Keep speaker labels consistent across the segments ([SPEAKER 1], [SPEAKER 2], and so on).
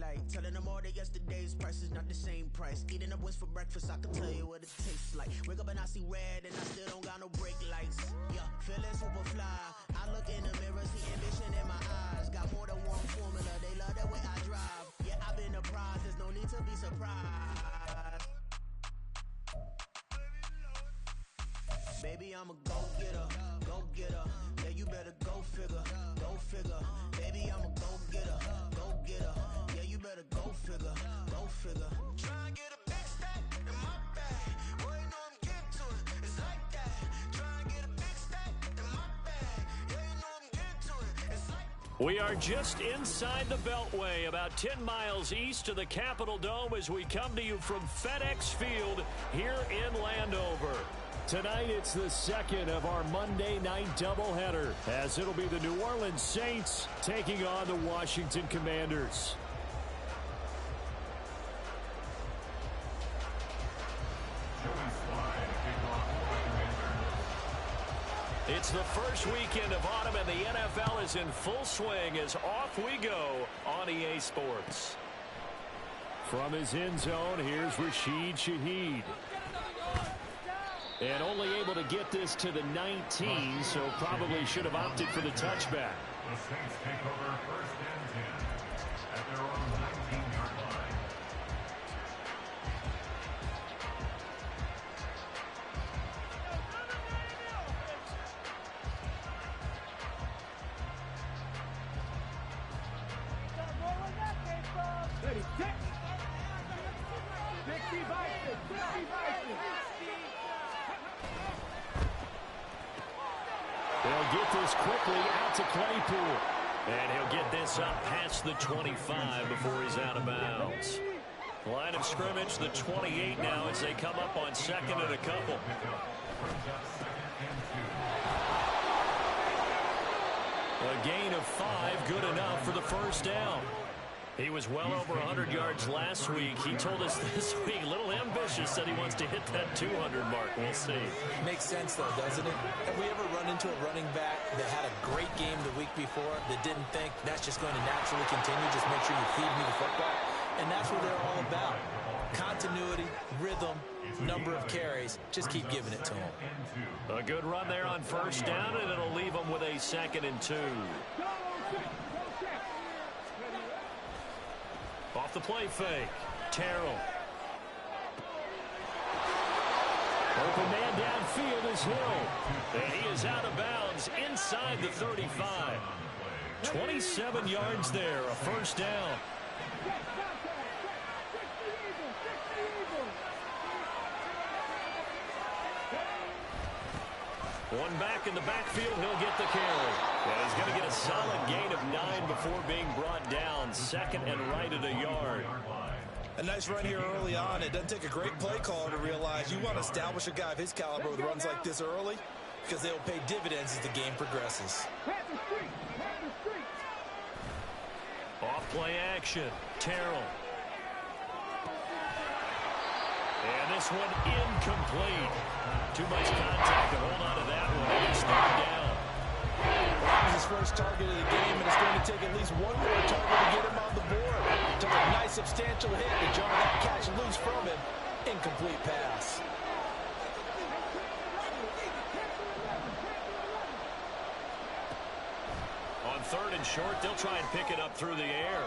[SPEAKER 1] like. Telling them all that yesterday's price is not the same price. Eating up wings for breakfast, I can tell you what it tastes like. Wake up and I see red and I still don't got no brake lights. Yeah, feeling super fly. I look in the mirror, see ambition in my eyes. Got more than one formula, they love the way I drive. Yeah, I've been a prize, there's no need to be surprised. Baby, I'm a go-getter, go-getter. Yeah, you better go figure, go figure. Baby, I'm a go-getter, go-getter. Yeah, you better go figure, go figure. Try and get a big stack in my bag. Boy, you know I'm getting to it, it's like that. Try and get a big stack in my bag. Yeah, you know I'm getting to it, it's like that.
[SPEAKER 2] We are just inside the Beltway, about 10 miles east of the Capitol Dome as we come to you from FedEx Field here in Landover. Tonight, it's the second of our Monday night doubleheader, as it'll be the New Orleans Saints taking on the Washington Commanders. It's the first weekend of autumn, and the NFL is in full swing as off we go on EA Sports. From his end zone, here's Rashid Shaheed. And only able to get this to the 19, so probably should have opted for the touchback.
[SPEAKER 3] The Saints take over first and 10 at their own 19-yard line.
[SPEAKER 4] Ready, set. 60 Vikings, 60 Vikings.
[SPEAKER 2] They'll get this quickly out to Claypool. And he'll get this up past the 25 before he's out of bounds. Line of scrimmage, the 28 now as they come up on second and a couple. A gain of 5, good enough for the first down. He was well over 100 yards last week. He told us this week, a little ambitious, said he wants to hit that 200 mark. We'll see.
[SPEAKER 5] Makes sense, though, doesn't it? Have we ever run into a running back that had a great game the week before that didn't think that's just going to naturally continue? Just make sure you feed me the football. And that's what they're all about. Continuity, rhythm, number of carries. Just keep giving it to him.
[SPEAKER 2] A good run there on first down, and it'll leave him with a 2nd and 2. Off the play fake, Terrell. Open man downfield is Hill. And he is out of bounds inside the 35. 27 yards there, a first down. One back in the backfield, he'll get the carry. And he's going to get a solid gain of 9 before being brought down. 2nd and right at a yard.
[SPEAKER 5] A nice run here early on. It doesn't take a great play caller to realize you want to establish a guy of his caliber with runs like this early because they'll pay dividends as the game progresses.
[SPEAKER 2] Off play action, Terrell. And this one incomplete. Too much contact to hold on to that one. It's third down.
[SPEAKER 5] That was his first target of the game, and it's going to take at least one more target to get him on the board. Took a nice substantial hit to jar that catch loose from him. Incomplete pass.
[SPEAKER 2] On 3rd and short, they'll try and pick it up through the air.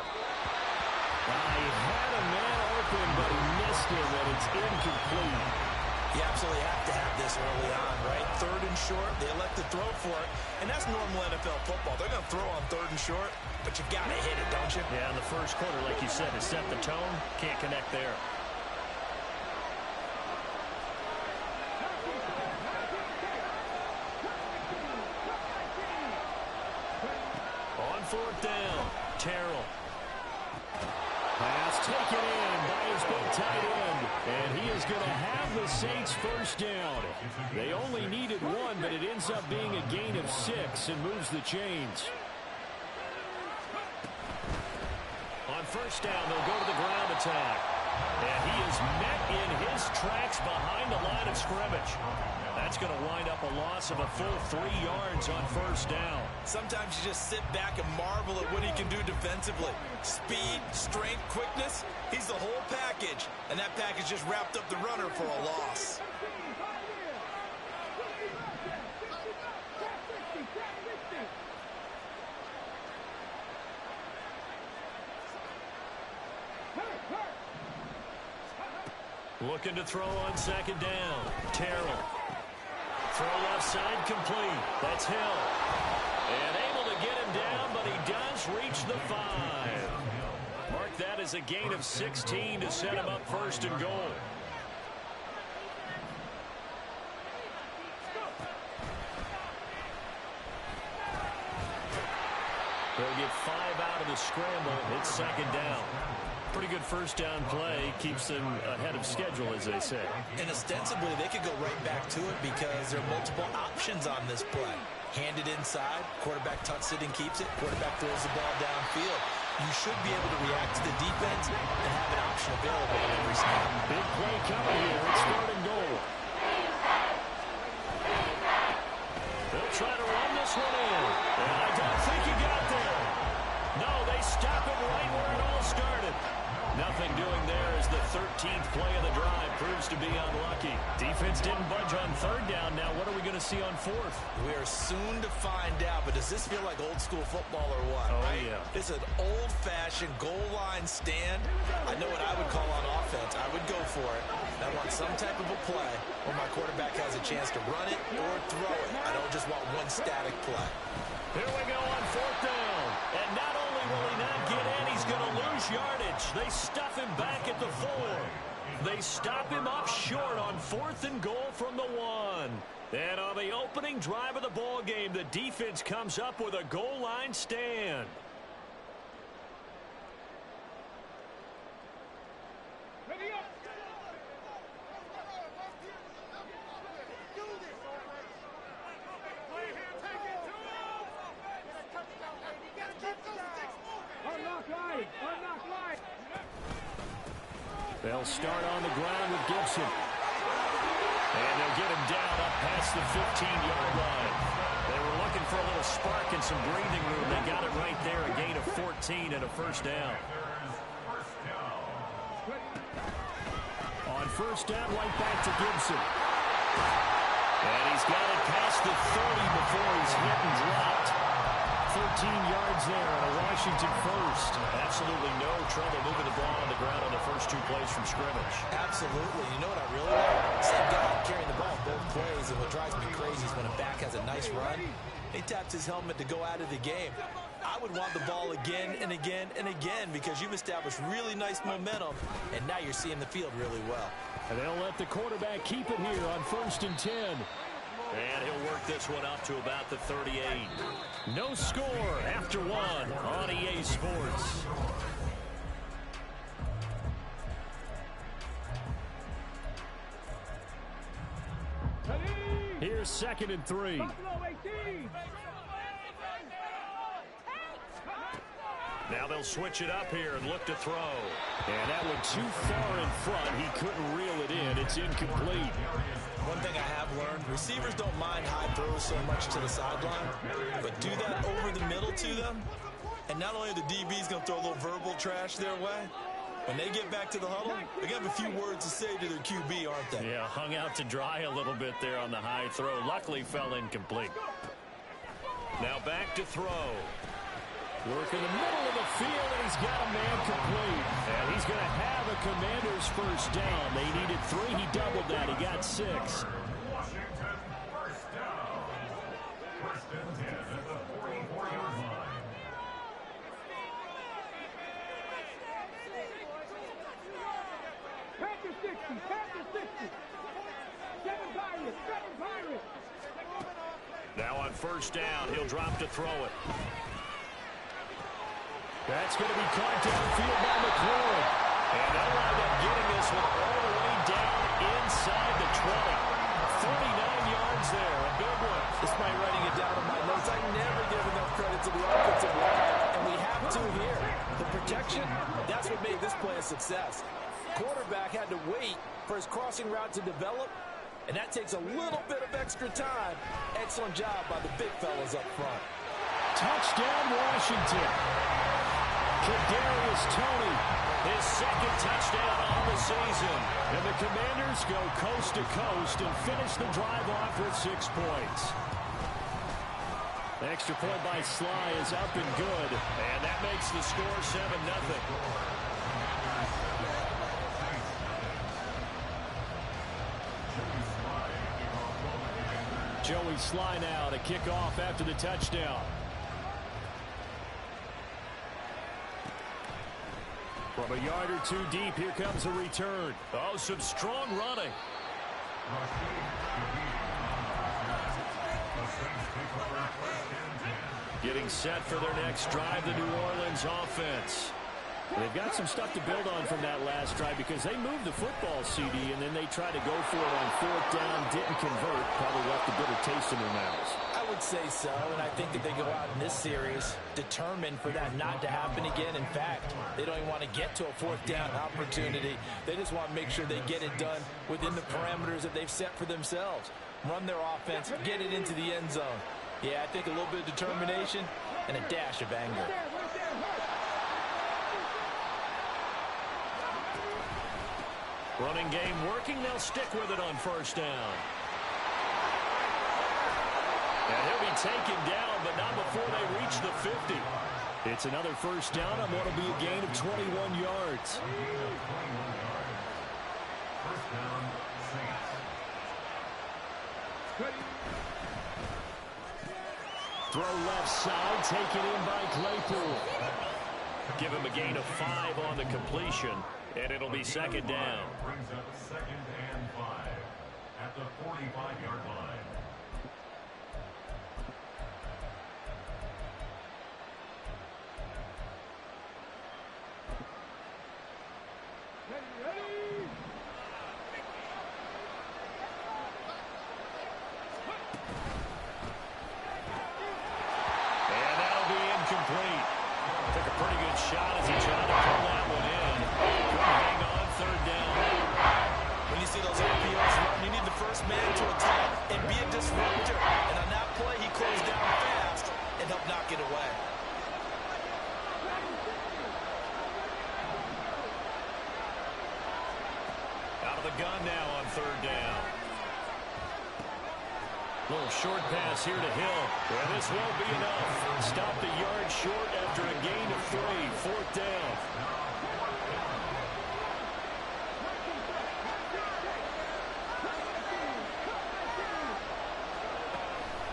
[SPEAKER 2] He had a man open, but he missed him, and it's incomplete.
[SPEAKER 5] You absolutely have to have this early on, right? 3rd and short, they elect to throw for it, and that's normal NFL football. They're going to throw on 3rd and short, but you got to hit it, don't you?
[SPEAKER 2] Yeah, in the first quarter, like you said, to set the tone, can't connect there. On 4th down, Terrell. Pass taken in by his big tight end, and he is going to have the Saints first down. They only needed 1, but it ends up being a gain of 6 and moves the chains. On first down, they'll go to the ground attack. And he is met in his tracks behind the line of scrimmage. That's going to wind up a loss of a full 3 yards on first down.
[SPEAKER 5] Sometimes you just sit back and marvel at what he can do defensively. Speed, strength, quickness, he's the whole package. And that package just wrapped up the runner for a loss.
[SPEAKER 2] Looking to throw on second down. Terrell. Throw left side complete. That's Hill. And able to get him down, but he does reach the 5. Mark that as a gain of 16 to set him up first and goal. They'll get 5 out of the scramble. It's second down. Pretty good first down play. Keeps them ahead of schedule, as they say.
[SPEAKER 5] And ostensibly, they could go right back to it because there are multiple options on this play. Hand it inside. Quarterback tucks it and keeps it. Quarterback throws the ball downfield. You should be able to react to the defense and have an option available on every snap.
[SPEAKER 2] Big play coming here. It's third and goal. They'll try to run this one in. And I don't think he got there. No, they stop it right where it all started. Nothing doing there as the 13th play of the drive proves to be unlucky. Defense didn't budge on third down. Now what are we going to see on fourth?
[SPEAKER 5] We are soon to find out, but does this feel like old school football or what?
[SPEAKER 2] Oh,
[SPEAKER 5] right?
[SPEAKER 2] yeah.
[SPEAKER 5] This is an old-fashioned goal line stand. I know what I would call on offense. I would go for it. I want some type of a play where my quarterback has a chance to run it or throw it. I don't just want one static play.
[SPEAKER 2] Here we go on fourth down. And not only will he not get in, he's going to lose yardage. They stuff him back at the 4. They stop him up short on fourth and goal from the 1. And on the opening drive of the ball game, the defense comes up with a goal line stand. They'll start on the ground with Gibson. And they'll get him down up past the 15-yard line. They were looking for a little spark and some breathing room. They got it right there, a gain of 14 and a first down. On first down, right back to Gibson. And he's got it past the 30 before he's hit and dropped. 13 yards there on a Washington first. Absolutely no trouble moving the ball on the ground on the first 2 plays from scrimmage.
[SPEAKER 5] Absolutely. You know what I really like? Same guy carrying the ball both plays, and what drives me crazy is when a back has a nice run, he taps his helmet to go out of the game. I would want the ball again and again and again because you've established really nice momentum, and now you're seeing the field really well.
[SPEAKER 2] And they'll let the quarterback keep it here on first and 10. And he'll work this one up to about the 38. No score after 1 on EA Sports. Here's second and 3. Now they'll switch it up here and look to throw. And that went too far in front. He couldn't reel it in. It's incomplete.
[SPEAKER 5] One thing I have learned, receivers don't mind high throws so much to the sideline, but do that over the middle to them, and not only are the DBs going to throw a little verbal trash their way, when they get back to the huddle, they're going to have a few words to say to their QB, aren't they?
[SPEAKER 2] Yeah, hung out to dry a little bit there on the high throw. Luckily fell incomplete. Now back to throw. Work in the middle of the field, and he's got a man complete. And he's going to have a Commanders first down. They needed 3. He doubled that. He got 6.
[SPEAKER 3] Washington first down. First and 10 at the 44-yard line.
[SPEAKER 4] Panther 60, Panther 60. 7 Pirates.
[SPEAKER 2] Now on first down, he'll drop to throw it. That's going to be caught downfield by McLaurin. And they'll wind up getting this one all the way down inside the 20. 39 yards there, a big one.
[SPEAKER 5] Despite writing it down in my notes, I never give enough credit to the offensive line, and we have to here. The protection, that's what made this play a success. Quarterback had to wait for his crossing route to develop, and that takes a little bit of extra time. Excellent job by the big fellas up front.
[SPEAKER 2] Touchdown, Washington. Kadarius Toney, his second touchdown on the season. And the Commanders go coast to coast and finish the drive off with 6 points. The extra point by Sly is up and good. And that makes the score 7-0. Joey Sly now to kick off after the touchdown. From a yard or two deep, here comes a return. Oh, some strong running. Getting set for their next drive, the New Orleans offense. They've got some stuff to build on from that last drive because they moved the football, CD, and then they tried to go for it on 4th down, didn't convert, probably left a bitter taste in their mouths.
[SPEAKER 5] I would say so, and I think that they go out in this series determined for that not to happen again. In fact, they don't even want to get to a 4th down opportunity. They just want to make sure they get it done within the parameters that they've set for themselves. Run their offense, get it into the end zone. Yeah, I think a little bit of determination and a dash of anger.
[SPEAKER 2] Running game working. They'll stick with it on 1st down. And he'll be taken down, but not before they reach the 50. It's another 1st down on what will be a gain of 21 yards. Throw left side, taken in by Claypool. Give him a gain of 5 on the completion, and it'll be 2nd down.
[SPEAKER 3] Brings up 2nd and 5 at the 45-yard line.
[SPEAKER 2] Took a pretty good shot as he tried to pull that one in. Couldn't hang on 3rd down.
[SPEAKER 5] When you see those RPOs run, you need the first man to attack and be a disruptor. And on that play, he closed down fast and helped knock it away.
[SPEAKER 2] Out of the gun now on 3rd down. Little short pass here to Hill. Well, this won't be enough. Stopped a yard short after a gain of 3. 4th down.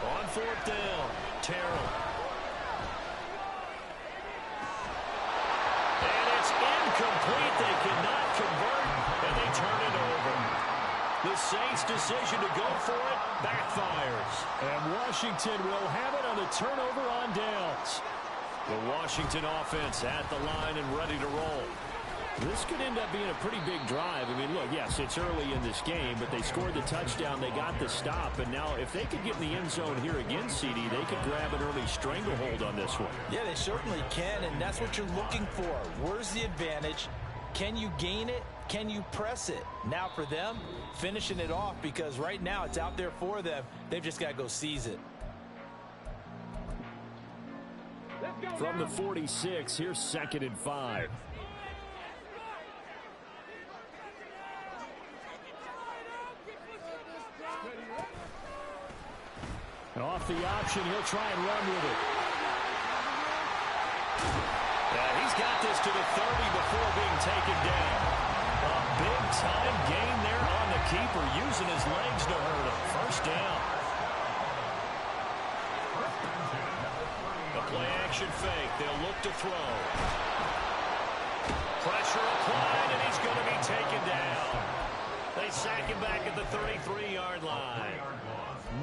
[SPEAKER 2] On 4th down, Terrell. And it's incomplete. They cannot convert, and they turn it over. The Saints' decision to go for it backfires. And Washington will have it on the turnover on downs. The Washington offense at the line and ready to roll. This could end up being a pretty big drive. I mean, look, yes, it's early in this game, but they scored the touchdown, they got the stop, and now if they could get in the end zone here again, CD, they could grab an early stranglehold on this one.
[SPEAKER 5] Yeah, they certainly can, and that's what you're looking for. Where's the advantage? Can you gain it? Can you press it? Now for them, finishing it off, because right now it's out there for them. They've just got to go seize it.
[SPEAKER 2] From the 46, here's 2nd and 5. And off the option, he'll try and run with it. Yeah, he's got this to the 30 before being taken down. A big-time gain there on the keeper, using his legs to hurt him. 1st down. A play-action fake. They'll look to throw. Pressure applied, and he's going to be taken down. They sack him back at the 33-yard line.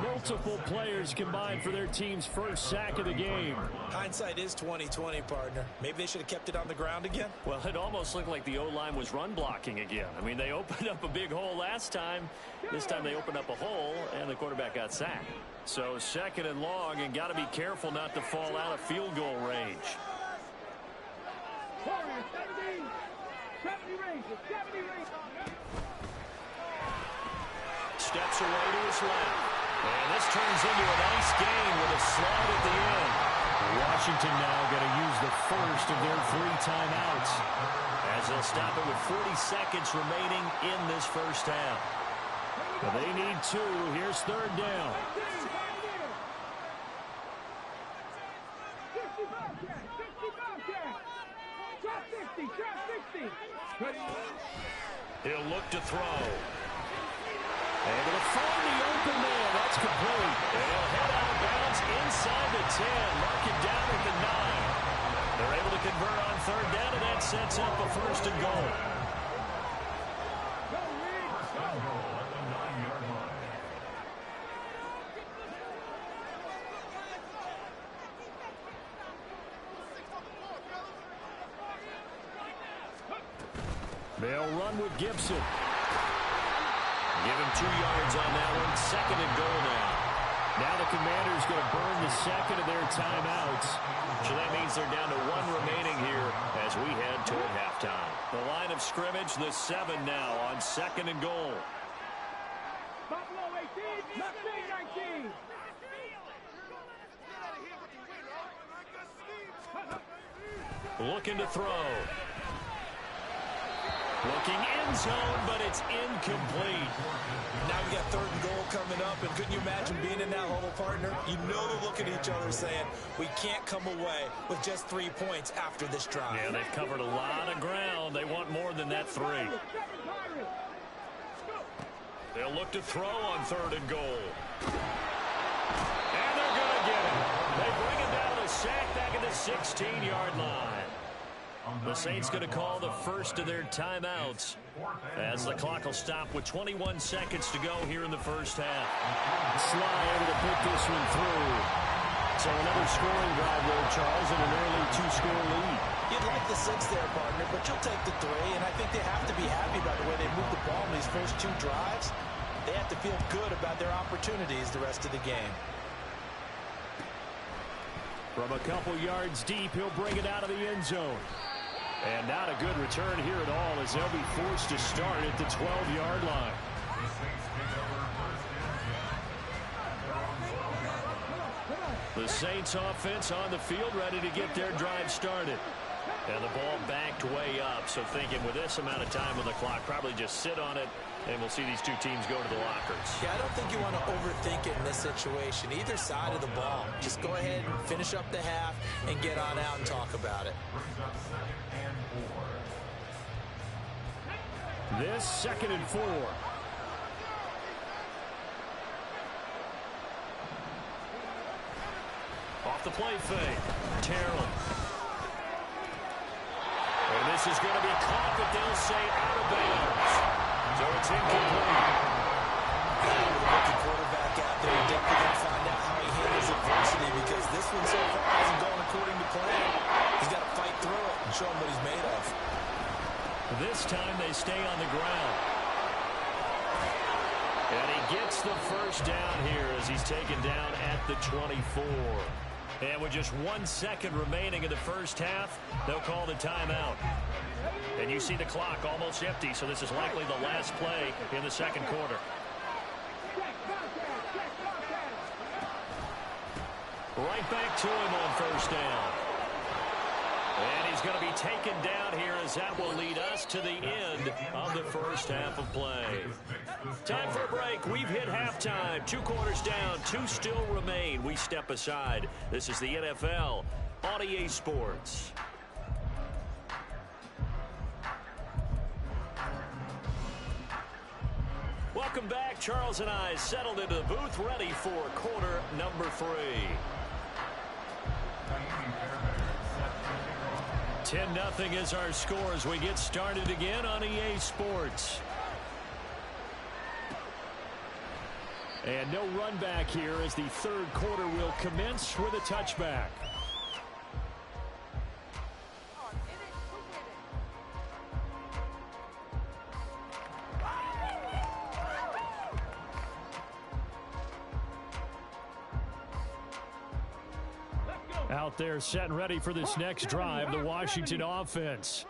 [SPEAKER 2] Multiple players combined for their team's first sack of the game.
[SPEAKER 5] Hindsight is 20/20, partner. Maybe they should have kept it on the ground again.
[SPEAKER 2] Well, it almost looked like the O-line was run blocking again. I mean, they opened up a big hole last time. This time they opened up a hole, and the quarterback got sacked. So 2nd and long, and got to be careful not to fall out of field goal range.
[SPEAKER 4] 70 ranges, 70 ranges.
[SPEAKER 2] Steps away to his left. And this turns into a nice gain with a slide at the end. Washington now going to use the first of their 3 timeouts as they'll stop it with 40 seconds remaining in this first half. They need 2. Here's third down.
[SPEAKER 4] 60.
[SPEAKER 2] He'll look to throw. And he'll find the open man. That's complete. And he'll head out of bounds inside the 10. Mark it down at the 9. They're able to convert on third down, and that sets up a first and goal. They'll run with Gibson. Give him 2 yards on that one. Second and goal now. Now the Commanders going to burn the second of their timeouts. So that means they're down to 1 remaining here as we head toward halftime. The line of scrimmage, the 7 now on second and goal.
[SPEAKER 4] Buffalo 18, Mustang 19.
[SPEAKER 2] Looking to throw. Looking end zone, but it's incomplete.
[SPEAKER 5] Now we got third and goal coming up, and couldn't you imagine being in that huddle, partner? You know they're looking at each other saying, we can't come away with just 3 points after this drive.
[SPEAKER 2] Yeah, they've covered a lot of ground. They want more than that 3. They'll look to throw on third and goal. And they're going to get it. They bring it down to the sack back at the 16-yard line. The Saints going to call the first of their timeouts as the clock will stop with 21 seconds to go here in the first half. Sly able to put this one through. So another scoring drive there, Charles, and an early 2-score lead.
[SPEAKER 5] You'd like the 6 there, partner, but you'll take the 3, and I think they have to be happy about the way they moved the ball in these first 2 drives. They have to feel good about their opportunities the rest of the game.
[SPEAKER 2] From a couple yards deep, he'll bring it out of the end zone. And not a good return here at all as they'll be forced to start at the 12-yard line. The Saints offense on the field ready to get their drive started. And the ball backed way up, so thinking with this amount of time on the clock, probably just sit on it, and we'll see these 2 teams go to the lockers.
[SPEAKER 5] Yeah, I don't think you want to overthink it in this situation. Either side of the ball. Just go ahead and finish up the half and get on out and talk about it.
[SPEAKER 2] This 2nd and 4. Off the play fake. Terrell. And this is going to be caught, but they'll say out of bounds. So it's incomplete.
[SPEAKER 5] Rookie quarterback out there. Dick, we're going to find out how he handles adversity because this one so far hasn't gone according to plan. He's got to fight through it and show him what he's made of.
[SPEAKER 2] This time they stay on the ground. And he gets the first down here as he's taken down at the 24. And with just 1 second remaining in the first half, they'll call the timeout. And you see the clock almost empty, so this is likely the last play in the second quarter. Right back to him on first down. And he's going to be taken down here as that will lead us to the end of the first half of play. Time for a break. We've hit halftime. 2 quarters down. 2 still remain. We step aside. This is the NFL on EA Sports. Welcome back. Charles and I settled into the booth ready for quarter number 3. 10-0 is our score as we get started again on EA Sports. And no run back here as the third quarter will commence with a touchback. Out there set and ready for this next drive, the Washington offense.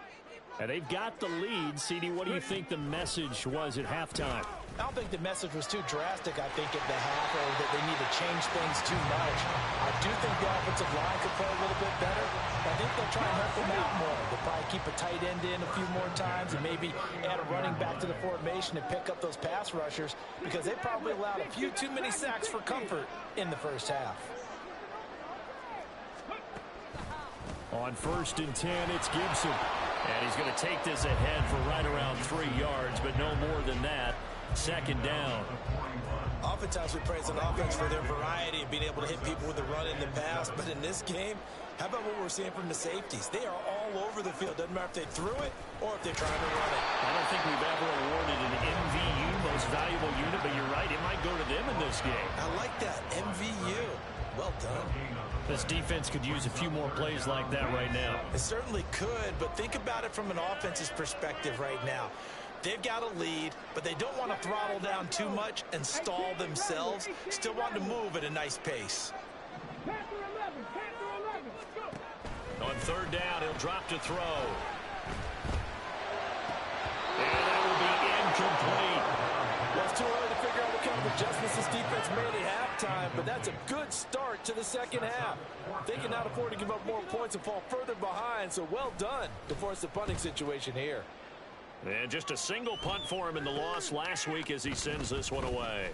[SPEAKER 2] And they've got the lead. CD, what do you think the message was at halftime?
[SPEAKER 5] I don't think the message was too drastic, I think, at the half, or that they need to change things too much. I do think the offensive line could play a little bit better. I think they'll try and help them out more. They'll probably keep a tight end in a few more times and maybe add a running back to the formation and pick up those pass rushers, because they probably allowed a few too many sacks for comfort in the first half.
[SPEAKER 2] On 1st and 10, it's Gibson. And he's going to take this ahead for right around 3 yards, but no more than that. 2nd down.
[SPEAKER 5] Oftentimes we praise an offense for their variety of being able to hit people with the run in the pass, but in this game, how about what we're seeing from the safeties? They are all over the field. Doesn't matter if they threw it or if they're trying to run it.
[SPEAKER 2] I don't think we've ever awarded an MVU, most valuable unit, but you're right, it might go to them in this game.
[SPEAKER 5] I like that, MVU. Well done.
[SPEAKER 2] This defense could use a few more plays like that right now.
[SPEAKER 5] It certainly could, but think about it from an offense's perspective right now. They've got a lead, but they don't want to throttle down too much and stall themselves. Still want to move at a nice pace.
[SPEAKER 2] On 3rd down, he'll drop to throw. And that will be incomplete.
[SPEAKER 6] Well, it's too early to figure out what kind of adjustments this defense made at halftime, but that's a good start to the second half. They can not afford to give up more points and fall further behind, so well done to force the punting situation here.
[SPEAKER 2] And just a single punt for him in the loss last week as he sends this one away.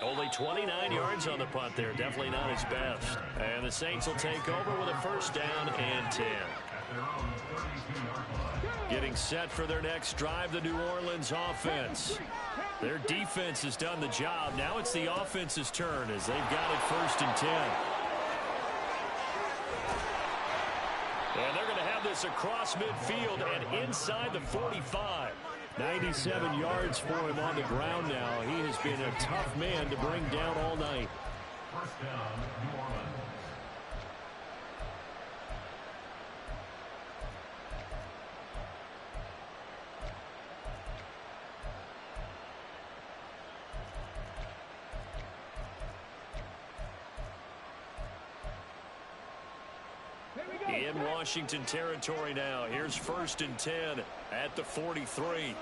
[SPEAKER 2] Only 29 yards on the punt there. Definitely not his best. And the Saints will take over with a 1st down and 10. Getting set for their next drive, the New Orleans offense. Their defense has done the job. Now it's the offense's turn as they've got it 1st and 10. And they're going to have this across midfield and inside the 45. 97 yards for him on the ground now. He has been a tough man to bring down all night.
[SPEAKER 3] 1st down, New Orleans.
[SPEAKER 2] In Washington territory now. Here's 1st and 10 at the 43.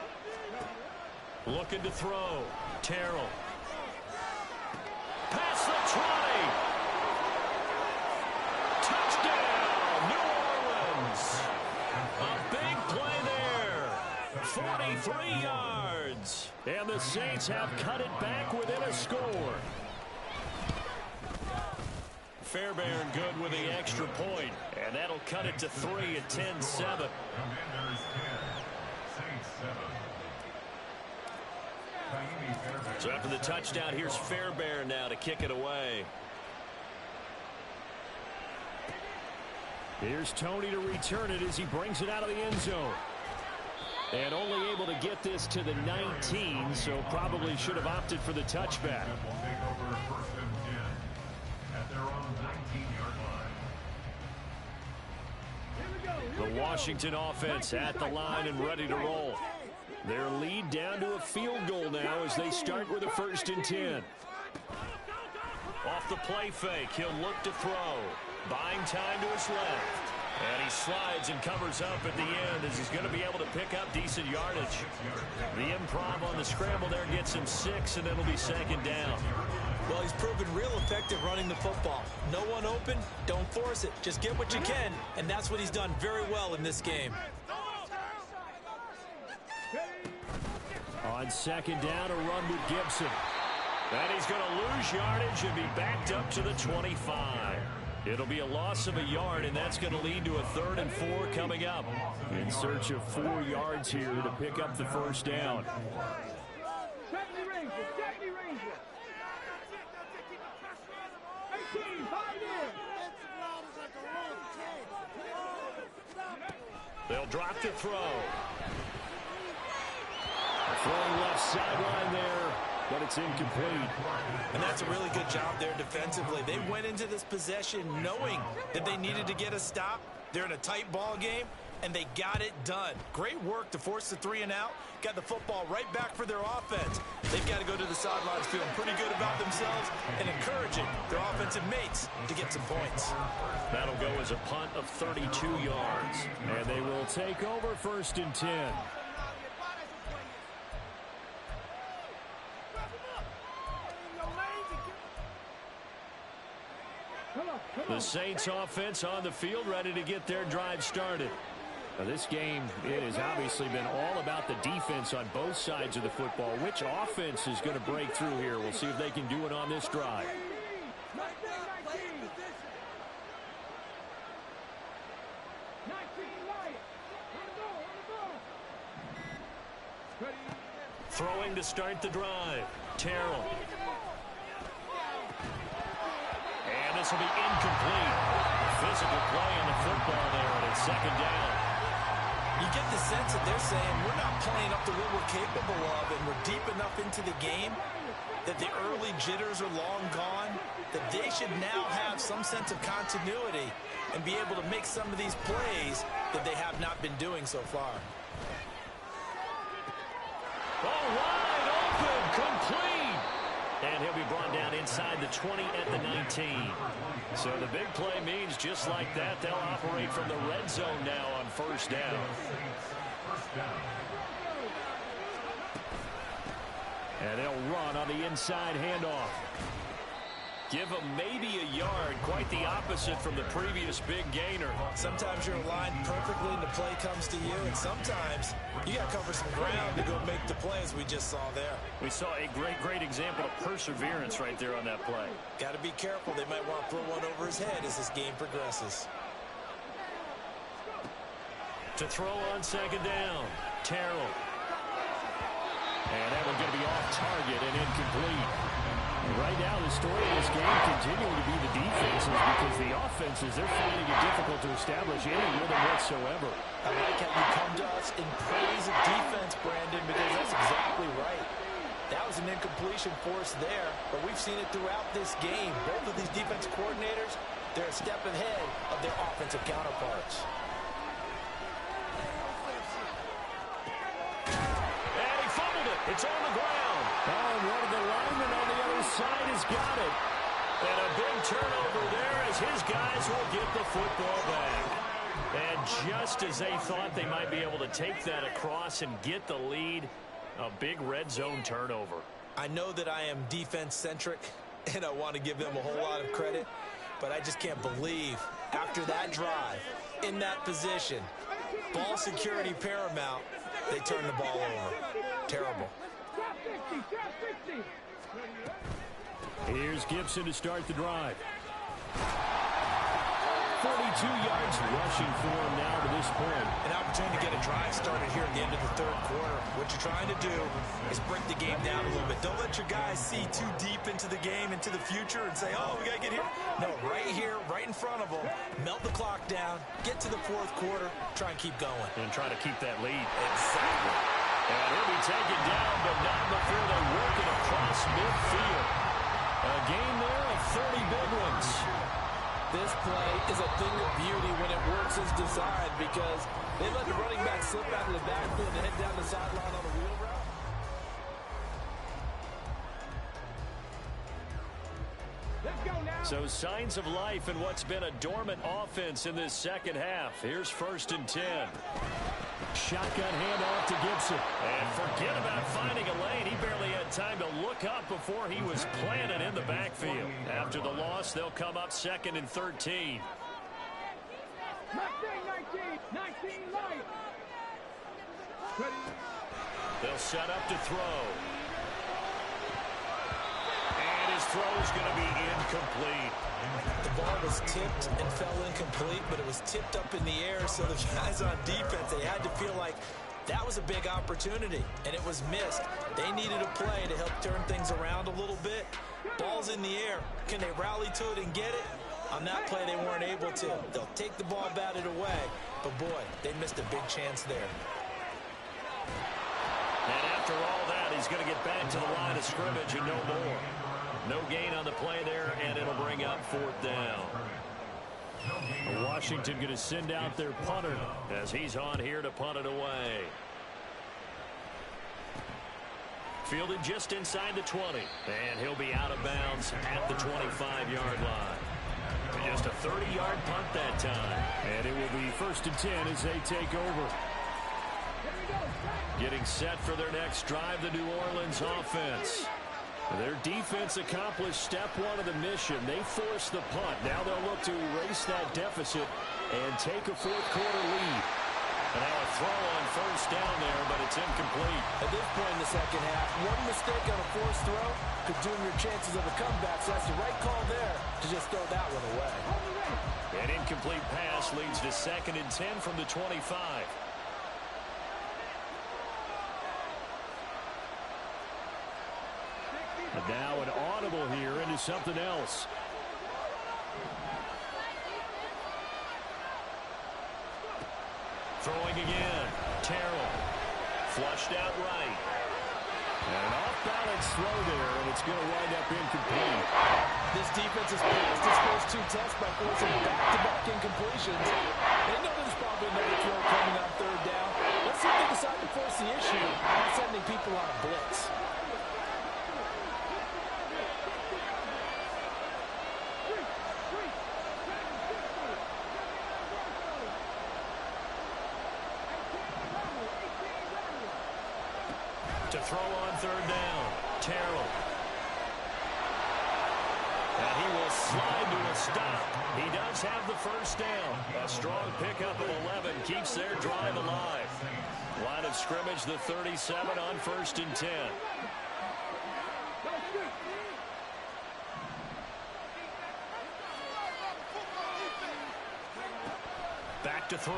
[SPEAKER 2] Looking to throw. Terrell. Past the 20. Touchdown, New Orleans. A big play there. 43 yards. And the Saints have cut it back within a score. Fairbairn good with the extra point, and that'll cut it to 3 at 10-7.
[SPEAKER 3] Commanders 10, Saints 7.
[SPEAKER 2] So after the touchdown, here's Fairbairn now to kick it away. Here's Tony to return it as he brings it out of the end zone. And only able to get this to the 19, so probably should have opted for the touchback.
[SPEAKER 3] Will take over 1st and 10 at their own 19-yard line.
[SPEAKER 2] The Washington offense at the line and ready to roll. Their lead down to a field goal now as they start with a 1st and 10. Off the play fake, he'll look to throw. Buying time to his left. And he slides and covers up at the end as he's going to be able to pick up decent yardage. The improv on the scramble there gets him 6, and it'll be 2nd down.
[SPEAKER 5] Well, he's proven real effective running the football. No one open, don't force it. Just get what you can, and that's what he's done very well in this game.
[SPEAKER 2] On 2nd down, a run with Gibson. And he's going to lose yardage and be backed up to the 25. It'll be a loss of a yard, and that's going to lead to a 3rd and 4 coming up. In search of 4 yards here to pick up the 1st down.
[SPEAKER 4] 70 Ranger, 70 Ranger. 18, 5 in.
[SPEAKER 2] They'll drop to throw. Throwing left sideline there, but it's incomplete.
[SPEAKER 5] And that's a really good job there defensively. They went into this possession knowing that they needed to get a stop. They're in a tight ball game. and they got it done. Great work to force the 3 and out. Got the football right back for their offense. They've got to go to the sidelines feeling pretty good about themselves and encouraging their offensive mates to get some points.
[SPEAKER 2] That'll go as a punt of 32 yards. And they will take over 1st and 10. The Saints offense on the field, ready to get their drive started. Now, this game, it has obviously been all about the defense on both sides of the football. Which offense is going to break through here? We'll see if they can do it on this drive. Throwing to start the drive. Terrell. And this will be incomplete. Physical play on the football there, and it's 2nd down.
[SPEAKER 5] You get the sense that they're saying we're not playing up to what we're capable of, and we're deep enough into the game that the early jitters are long gone, that they should now have some sense of continuity and be able to make some of these plays that they have not been doing so far.
[SPEAKER 2] Oh, wide open, complete. And he'll be brought down inside the 20 at the 19. So the big play means just like that, they'll operate from the red zone now on 1st down. And they'll run on the inside handoff. Give them maybe a yard, quite the opposite from the previous big gainer.
[SPEAKER 5] Sometimes you're aligned perfectly and the play comes to you, and sometimes you got to cover some ground to go make the play, as we just saw there.
[SPEAKER 2] We saw a great example of perseverance right there on that play.
[SPEAKER 5] Got to be careful. They might want to throw one over his head as this game progresses.
[SPEAKER 2] To throw on 2nd down, Terrell. And that one's going to be off target and incomplete. Right now, the story of this game continuing to be the defenses, because the offenses, they're finding it difficult to establish any rhythm whatsoever.
[SPEAKER 5] I like how you come to us in praise of defense, Brandon, because that's exactly right. That was an incompletion for us there, but we've seen it throughout this game. Both of these defense coordinators, they're a step ahead of their offensive counterparts.
[SPEAKER 2] And he fumbled it. It's on the ground. Oh, one of the linemen on the other side has got it. And a big turnover there as his guys will get the football back. And just as they thought they might be able to take that across and get the lead, a big red zone turnover.
[SPEAKER 5] I know that I am defense-centric, and I want to give them a whole lot of credit, but I just can't believe after that drive, in that position, ball security paramount, they turn the ball over. Terrible.
[SPEAKER 2] Here's Gibson to start the drive. 42 yards rushing for him now to this point.
[SPEAKER 5] An opportunity to get a drive started here at the end of the 3rd quarter. What you're trying to do is break the game down a little bit. Don't let your guys see too deep into the game, into the future, and say, oh, we got to get here. No, right here, right in front of them, melt the clock down, get to the 4th quarter, try and keep going.
[SPEAKER 2] And try to keep that lead.
[SPEAKER 5] Exactly.
[SPEAKER 2] And he'll be taken down, but not before they work it across midfield. A game there of 30 big ones.
[SPEAKER 6] This play is a thing of beauty when it works as designed, because they let the running back slip out of the backfield and head down the sideline on a wheel route.
[SPEAKER 2] So signs of life in what's been a dormant offense in this 2nd half. Here's 1st and 10. Shotgun handoff to Gibson. And forget about finding a lane. He barely had time to look up before he was planted in the backfield. After the loss, they'll come up 2nd and 13.
[SPEAKER 4] 19 light.
[SPEAKER 2] They'll set up to throw. And his throw is going to be incomplete.
[SPEAKER 5] The ball was tipped and fell incomplete, but it was tipped up in the air, so the guys on defense, they had to feel like that was a big opportunity, and it was missed. They needed a play to help turn things around a little bit. Ball's in the air. Can they rally to it and get it? On that play, they weren't able to. They'll take the ball, bat it away, but boy, they missed a big chance there.
[SPEAKER 2] And after all that, he's going to get back to the line of scrimmage and no more. No gain on the play there, and it'll bring up 4th down. Washington going to send out their punter as he's on here to punt it away. Fielded just inside the 20, and he'll be out of bounds at the 25-yard line. Just a 30-yard punt that time. And it will be 1st and 10 as they take over. Getting set for their next drive, the New Orleans offense. Their defense accomplished step one of the mission. They forced the punt. Now they'll look to erase that deficit and take a fourth-quarter lead. And now a throw on 1st down there, but it's incomplete.
[SPEAKER 6] At this point in the second half, one mistake on a forced throw could doom your chances of a comeback. So that's the right call there to just throw that one away.
[SPEAKER 2] An incomplete pass leads to 2nd and 10 from the 25. And now an audible here into something else. Throwing again. Terrell. Flushed out right. And an off-balance throw there, and it's going to wind up incomplete.
[SPEAKER 6] This defense has passed its first 2 tests by forcing back-to-back incompletions. They know there's probably another throw coming on 3rd down. Let's see if they decide to force the issue by sending people on a blitz.
[SPEAKER 2] To throw on 3rd down, Terrell. And he will slide to a stop. He does have the 1st down. A strong pickup of 11 keeps their drive alive. Line of scrimmage, the 37 on 1st and 10. Back to throw,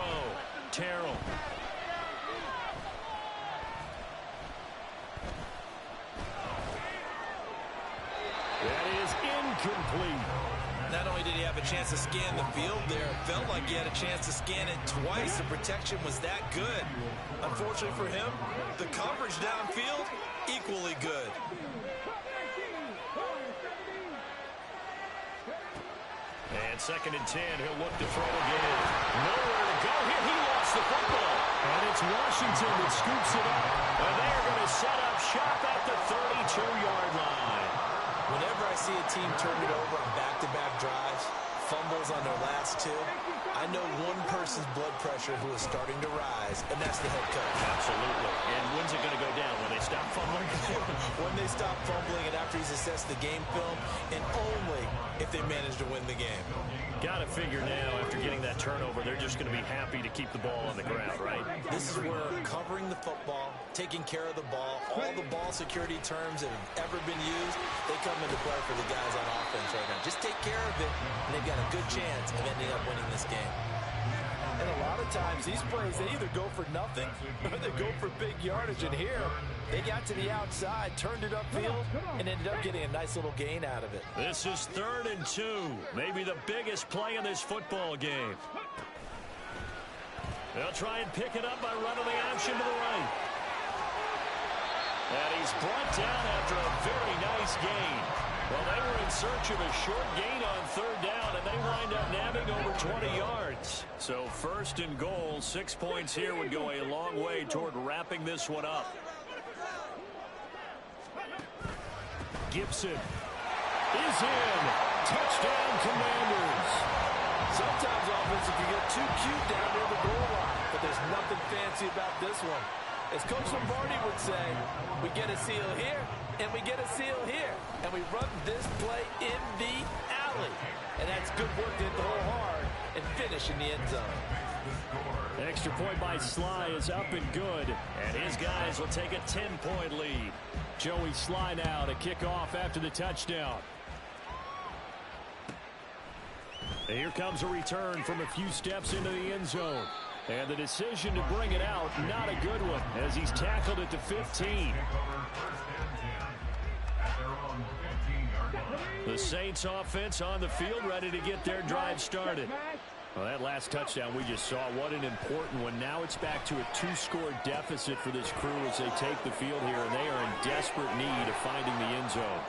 [SPEAKER 2] Terrell. That is incomplete.
[SPEAKER 5] Not only did he have a chance to scan the field there, it felt like he had a chance to scan it twice. The protection was that good. Unfortunately for him, the coverage downfield, equally good.
[SPEAKER 2] And 2nd and 10, he'll look to throw again. Nowhere to go here. He lost the football. And it's Washington that scoops it up. And they are going to set up shop at the 32-yard line.
[SPEAKER 5] Whenever I see a team turn it over on back-to-back drives, fumbles on their last 2, I know one person's blood pressure who is starting to rise, and that's the head coach.
[SPEAKER 2] Absolutely. And when's it going to go down? When they stop fumbling?
[SPEAKER 5] When they stop fumbling and after he's assessed the game film, and only if they manage to win the game.
[SPEAKER 2] Got to figure now, after getting that turnover, they're just going to be happy to keep the ball on the ground, right?
[SPEAKER 5] This is where covering the football, taking care of the ball, all the ball security terms that have ever been used, they come into play for the guys on offense right now. Just take care of it, and they've got a good chance of ending up winning this game.
[SPEAKER 6] And a lot of times, these plays, they either go for nothing or they go for big yardage. And here, they got to the outside, turned it upfield, and ended up getting a nice little gain out of it.
[SPEAKER 2] This is 3rd and 2. Maybe the biggest play in this football game. They'll try and pick it up by running the option to the right. And he's brought down after a very nice gain. Well, they were in search of a short gain on 3rd down, and they wind up nabbing over 20 yards. So 1st and goal, 6 points here would go a long way toward wrapping this one up. Gibson is in. Touchdown, Commanders.
[SPEAKER 6] Sometimes offense can get too cute down near the goal line, but there's nothing fancy about this one. As Coach Lombardi would say, we get a seal here, and we get a seal here, and we run this play in the alley. And that's good work to hit the hole hard and finish in the end zone.
[SPEAKER 2] Extra point by Sly is up and good, and his guys will take a 10-point lead. Joey Sly now to kick off after the touchdown. And here comes a return from a few steps into the end zone. And the decision to bring it out, not a good one, as he's tackled at the 15. The Saints offense on the field, ready to get their drive started. Well, that last touchdown we just saw, what an important one. Now it's back to a 2-score deficit for this crew as they take the field here, and they are in desperate need of finding the end zone.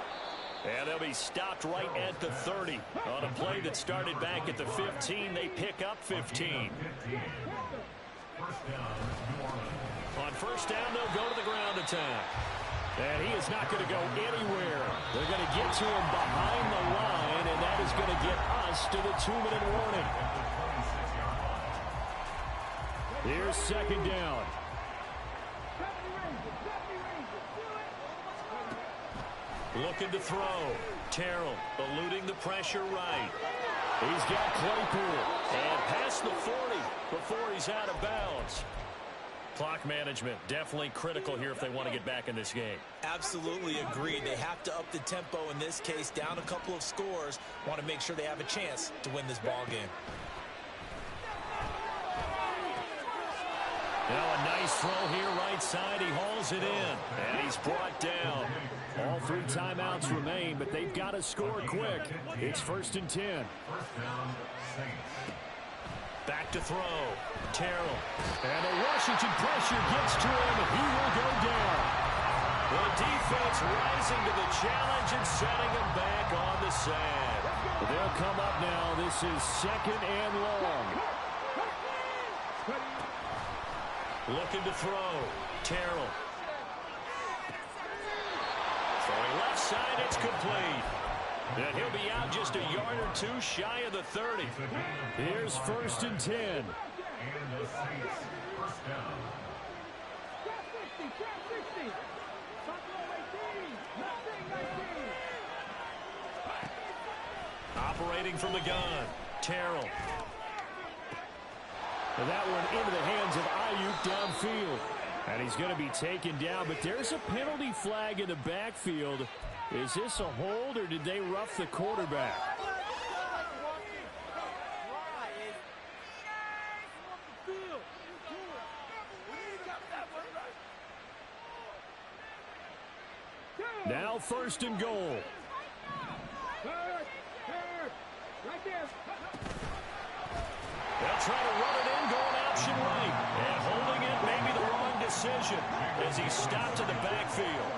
[SPEAKER 2] And they'll be stopped right at the 30. On a play that started back at the 15, they pick up 15. On first down, they'll go to the ground attack. And he is not going to go anywhere. They're going to get to him behind the line, and that is going to get us to the 2-minute warning. Here's second down. Looking to throw. Terrell eluding the pressure right. He's got Claypool. And past the 40 before he's out of bounds. Clock management definitely critical here if they want to get back in this game.
[SPEAKER 5] Absolutely agree. They have to up the tempo in this case, down a couple of scores. Want to make sure they have a chance to win this ball game.
[SPEAKER 2] Now a nice throw here right side. He hauls it in. And he's brought down. All 3 timeouts remain, but they've got to score quick. It's 1st and 10. Back to throw. Terrell. And the Washington pressure gets to him. He will go down. The defense rising to the challenge and setting him back on the sand. They'll come up now. This is 2nd and long. Looking to throw. Terrell. Throwing left side, it's complete. And he'll be out just a yard or 2 shy of the 30. Here's 1st and 10.
[SPEAKER 3] And the Saints, first down.
[SPEAKER 2] Operating from the gun. Terrell. And that one into the hands of Ayuk downfield. And he's going to be taken down, but there's a penalty flag in the backfield. Is this a hold, or did they rough the quarterback? Now 1st and goal. They'll try to run it in, going option right. And holding it may be the wrong decision as he's stopped in the backfield.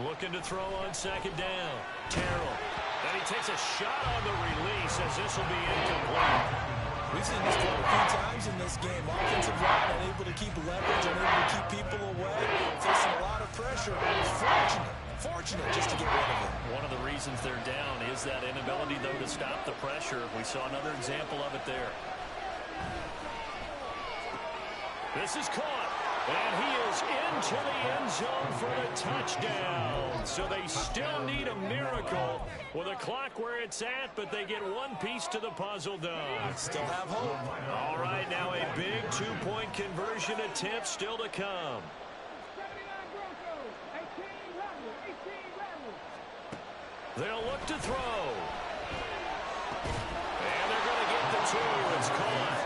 [SPEAKER 2] Looking to throw on 2nd down. Terrell. And he takes a shot on the release as this will be incomplete.
[SPEAKER 5] We've seen this play a few times in this game. Offensive line unable to keep leverage, unable to keep people away, facing a lot of pressure. Fortunate just to get rid of it.
[SPEAKER 2] One of the reasons they're down is that inability, though, to stop the pressure. We saw another example of it there. This is caught, and he is into the end zone for the touchdown. So they still need a miracle with a clock where it's at, but they get one piece to the puzzle done.
[SPEAKER 5] Still have hope.
[SPEAKER 2] All right, now a big 2-point conversion attempt still to come. They'll look to throw. And they're going to get the 2. It's caught.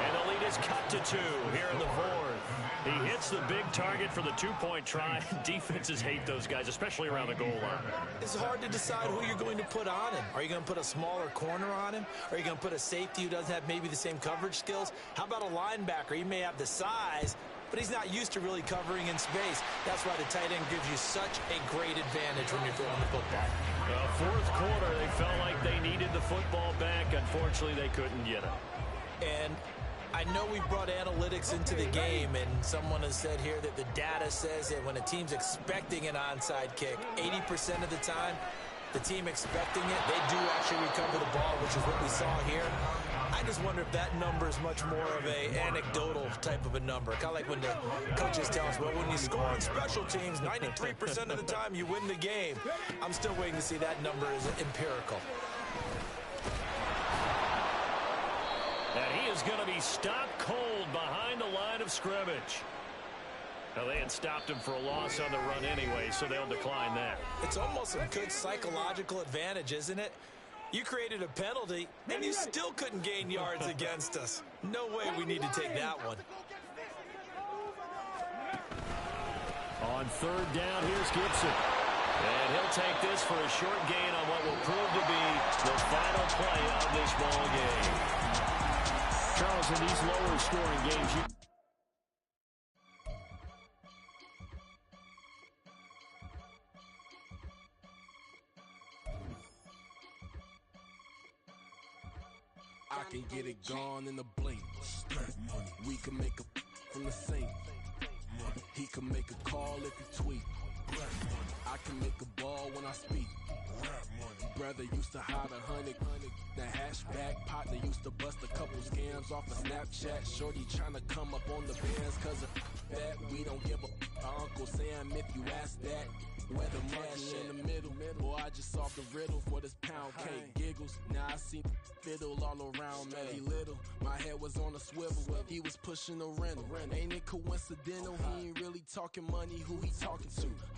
[SPEAKER 2] And the lead is cut to 2 here in the 4th. He hits the big target for the 2-point try. Defenses hate those guys, especially around the goal line.
[SPEAKER 5] It's hard to decide who you're going to put on him. Are you going to put a smaller corner on him? Are you going to put a safety who doesn't have maybe the same coverage skills? How about a linebacker? He may have the size, but he's not used to really covering in space. That's why the tight end gives you such a great advantage when you're throwing the football.
[SPEAKER 2] 4th quarter, they felt like they needed the football back. Unfortunately, they couldn't get it.
[SPEAKER 5] And I know we brought analytics into the game, and someone has said here that the data says that when a team's expecting an onside kick, 80% of the time, the team expecting it, they do actually recover the ball, which is what we saw here. I just wonder if that number is much more of a anecdotal type of a number. Kind of like when the coaches tell us, well, when you score on special teams, 93% of the time you win the game. I'm still waiting to see that number is empirical.
[SPEAKER 2] And he is going to be stopped cold behind the line of scrimmage. Now, they had stopped him for a loss on the run anyway, so they'll decline that.
[SPEAKER 5] It's almost a good psychological advantage, isn't it? You created a penalty, and you still couldn't gain yards against us. No way we need to take that one.
[SPEAKER 2] On 3rd down, here's Gibson. And he'll take this for a short gain on what will prove to be the final play of this ball game. Charles, in these lower scoring games.
[SPEAKER 7] I can get it gone in a blink. We can make a from the sink. He can make a call if he tweet. I can make a ball when I speak. Brother used to hide 100. The hatchback partner used to bust a couple scams off of Snapchat. Shorty tryna come up on the bands cause of that. We don't give a Uncle Sam if you ask that. Whether monkey in the middle, or I just solved the riddle for this pound cake. Giggles, now I see fiddle all around me. He little, my head was on a swivel. He was pushing a rental. Ain't it coincidental? He ain't really talking money, who he talking to?